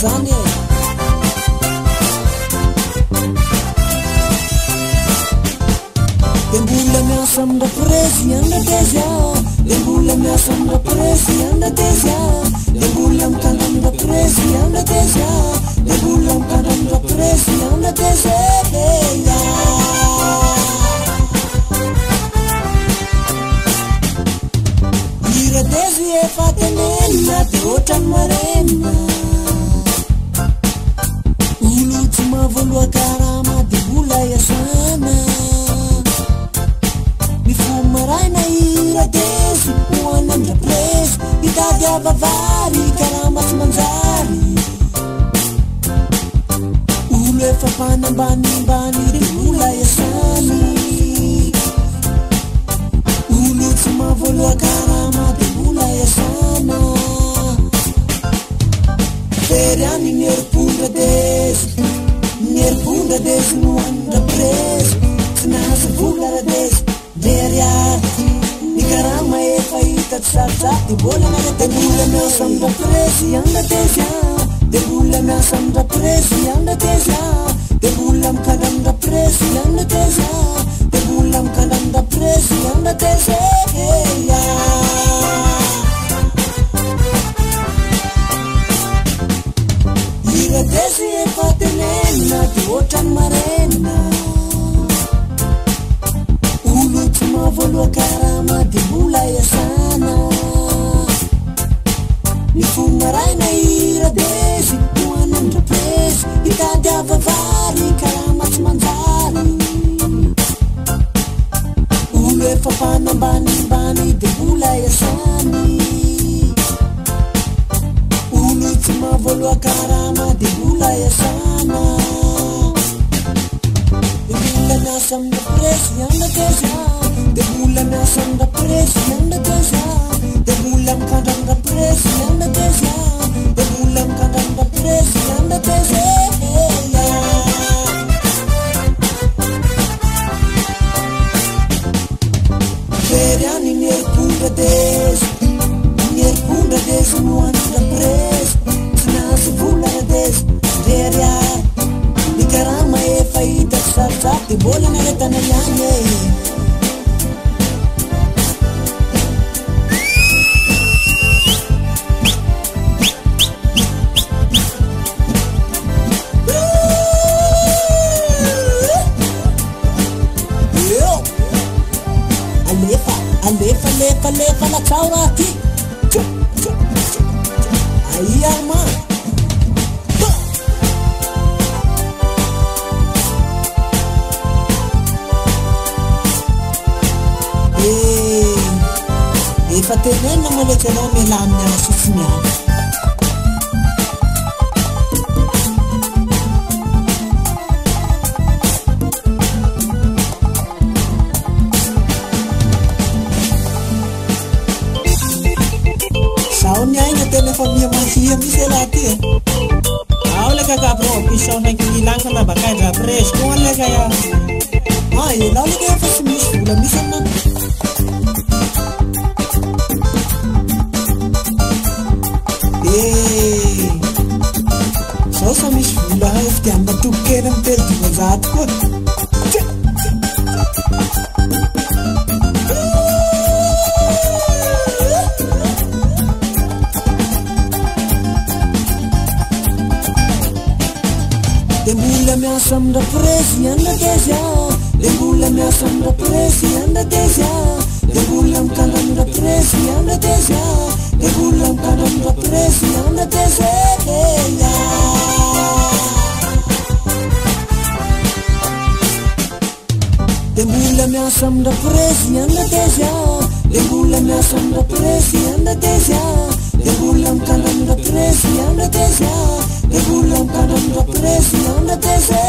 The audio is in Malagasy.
zany e de mbola miasa amina presy andateza de mbola miasa amina presy andateza de mbola mitandra amina presy andateza de mbola mitandra amina presy andateza eya iratezy efa tenenina de ohatrany marenina olo tsy mahavoaloha karama de mbola iasana mifomaraina iratezy hoany amina presy hitady avavary karama tsy manjary olo efa mpanambanimbany de mbola iasany olo tsy mahavoaloha karama de mbola iasana fery any ny herim-pondra dezy ny herim-pondra dezy no anindra presy tsy nahazo vola ra dezy dery ary ny karama efa hita tsy sarotsary de mbola nare de mbola miasa amindra presy andateza de mbola miasa amindra presy andateza de mbola mikandra amindra presy andateza de mbola mikandra amindra presy andateza eya iratezy efa tenenina de ohatrany marenina olo tsy mahavoaloha karama de mbola iasana mifomaraina iratezy hoany amindra presy hitady avavary karama tsy manjary olo efa mpanambanimbany de mbola iasany olo tsy mahavoaloha karama de mbola iasana de mbola miasa amindra presy andateza de mbola miasa amindra presy andateza de mbola mikandra amindra presy andateza de mbola mikandra amindra presy andateza eya fery any ny herim-pondra dezy ny herim-pondra dezy no anindra presy tsy nahazo vola ra dezy dery ary ny karama efa hita tsy sarotsary de mbola naretana ihany e alefa latsao raha ty aia ma efa tenenina maleky anao miala amin'ny alasotsiny any ny aina tena efa mia mahia misy elaha ty ao leka ka pro pisao ndraiky nilagny fa nabakaindra presy koa leka ia elao leka efa tsy misy vola misy aminany zao sa misy vola efa ty amina tokokely amy telo dimanjato koa de mbola miasa amindra presy andateza de mbola miasa amindra presy andateza de mbola mikandra amindra presy andateza de mbola mikandra amindra presy andateza eya de mbola miasa amindra presy andateza de mbola miasa amindra presy andateza de mbola mikandra amindra presy andateza de mbola mikandra amindra presy andateza